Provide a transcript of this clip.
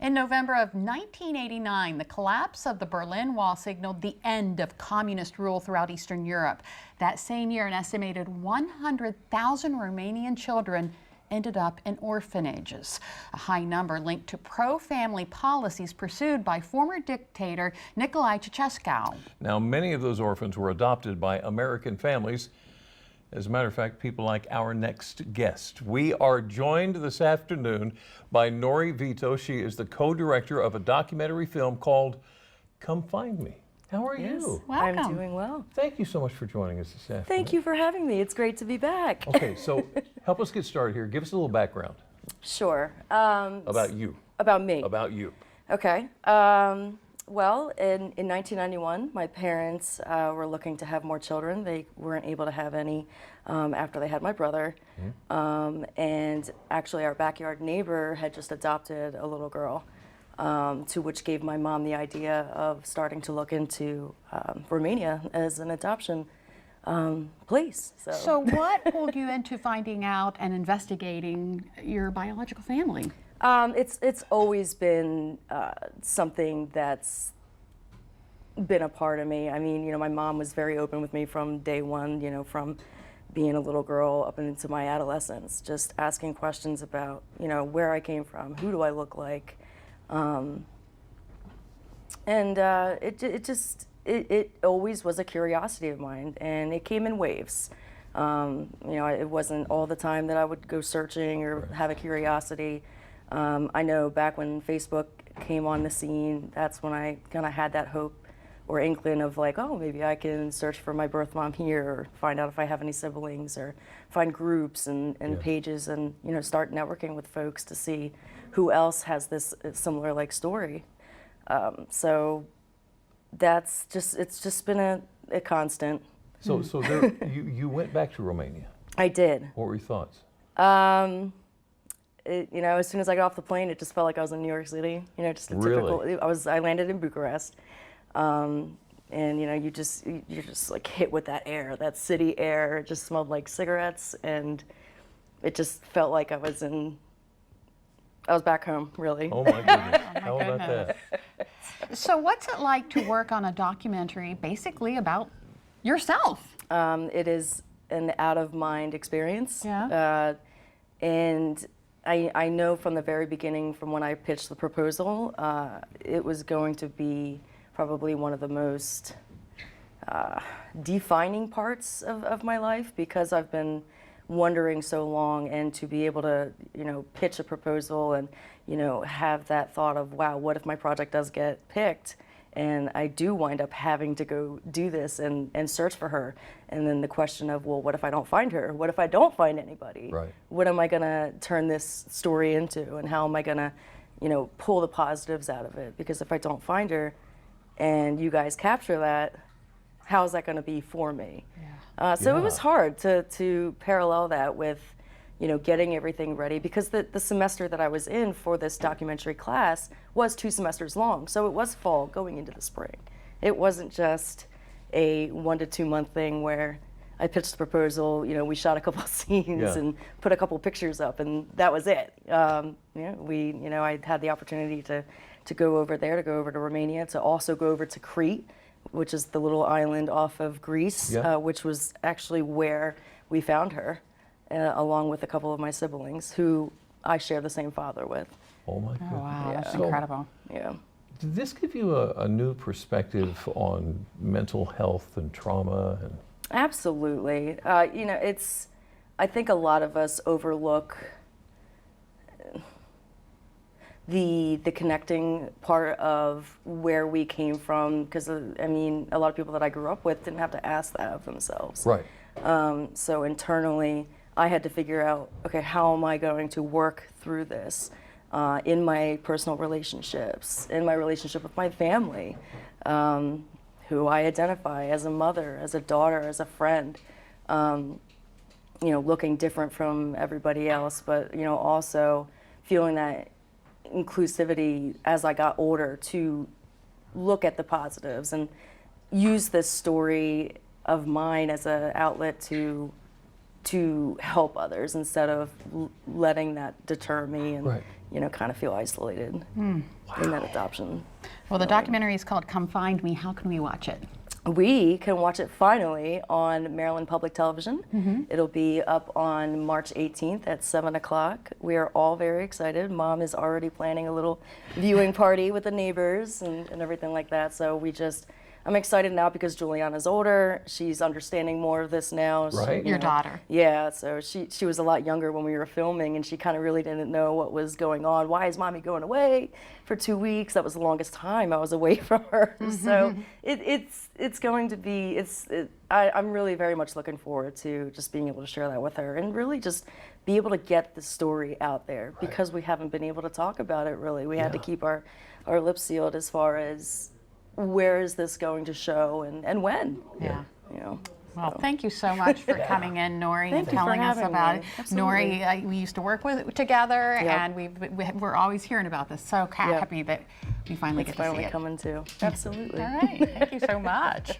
In November of 1989, the collapse of the Berlin Wall signaled the end of communist rule throughout Eastern Europe. That same year, an estimated 100,000 Romanian children ended up in orphanages, a high number linked to pro-family policies pursued by former dictator Nicolae Ceausescu. Now, many of those orphans were adopted by American families. As a matter of fact, people like our next guest. We are joined this afternoon by Nori Vito. She is the co-director of a documentary film called Come Find Me. How are you? Welcome. I'm doing well. Thank you so much for joining us this afternoon. Thank you for having me. It's great to be back. Okay, so help us get started here. Give us a little background. Sure. About you. About me. About you. Okay. Well, in 1991, my parents were looking to have more children. They weren't able to have any after they had my brother. And actually, our backyard neighbor had just adopted a little girl, to which gave my mom the idea of starting to look into Romania as an adoption place. So what pulled you into finding out and investigating your biological family? It's always been something that's been a part of me. I mean, you know, my mom was very open with me from day one, you know, from being a little girl up into my adolescence, just asking questions about, you know, where I came from, who do I look like, it always was a curiosity of mine, and it came in waves. You know, it wasn't all the time that I would go searching or have a curiosity. I know back when Facebook came on the scene, that's when I kind of had that hope or inkling of like, oh, maybe I can search for my birth mom here, or find out if I have any siblings, or find groups and pages, and, you know, start networking with folks to see who else has this similar like story. So that's just, it's just been a constant. So there, you went back to Romania. I did. What were your thoughts? You know, as soon as I got off the plane, it just felt like I was in New York City. You know, just a typical. I landed in Bucharest, and you know, you're just like hit with that air, that city air. It just smelled like cigarettes, and it just felt like I was back home, really. Oh my goodness! How about that? So what's it like to work on a documentary basically about yourself? It is an out-of-mind experience. Yeah. And I know from the very beginning, from when I pitched the proposal, it was going to be probably one of the most defining parts of my life, because I've been wondering so long, and to be able to, you know, pitch a proposal and, you know, have that thought of, wow, what if my project does get picked? And I do wind up having to go do this and search for her. And then the question of, well, what if I don't find her? What if I don't find anybody? Right. What am I gonna turn this story into? And how am I gonna, you know, pull the positives out of it? Because if I don't find her and you guys capture that, how is that gonna be for me? Yeah. So it was hard to parallel that with, you know, getting everything ready, because the semester that I was in for this documentary class was 2 semesters long. So it was fall going into the spring. It wasn't just a 1 to 2 month thing where I pitched the proposal, you know, we shot a couple of scenes and put a couple of pictures up, and that was it. You know, I had the opportunity to go over there, to go over to Romania, to also go over to Crete, which is the little island off of Greece, which was actually where we found her. Along with a couple of my siblings who I share the same father with. Oh my goodness. Oh, wow, that's So, incredible. Yeah. did this give you a new perspective on mental health and trauma? And Absolutely. You know, I think a lot of us overlook the connecting part of where we came from, because I mean, a lot of people that I grew up with didn't have to ask that of themselves. Right. So internally, I had to figure out, okay, how am I going to work through this in my personal relationships, in my relationship with my family, who I identify as a mother, as a daughter, as a friend, you know, looking different from everybody else, but, you know, also feeling that inclusivity as I got older, to look at the positives and use this story of mine as an outlet to to help others instead of letting that deter me and, Right. kind of feel isolated in that adoption. Well, the documentary is called Come Find Me. How can we watch it? We can watch it finally on Maryland Public Television. It'll be up on March 18th at 7 o'clock. We are all very excited. Mom is already planning a little viewing party with the neighbors and everything like that. So I'm excited now because Juliana's older. She's understanding more of this now. Right. Your daughter. Yeah, so she was a lot younger when we were filming, and she kind of really didn't know what was going on. Why is Mommy going away for 2 weeks? That was the longest time I was away from her. So it's going to be, I'm really very much looking forward to just being able to share that with her and really just be able to get the story out there because we haven't been able to talk about it really. We had to keep our lips sealed as far as where is this going to show and when. Yeah. Well, So. thank you so much for coming in, Nori, and Thank you for telling us having about me. it. Absolutely. Nori, we used to work together, Yep. and we're always hearing about this. So happy that we finally It's get to see finally it. coming too. Absolutely. All right, thank you so much.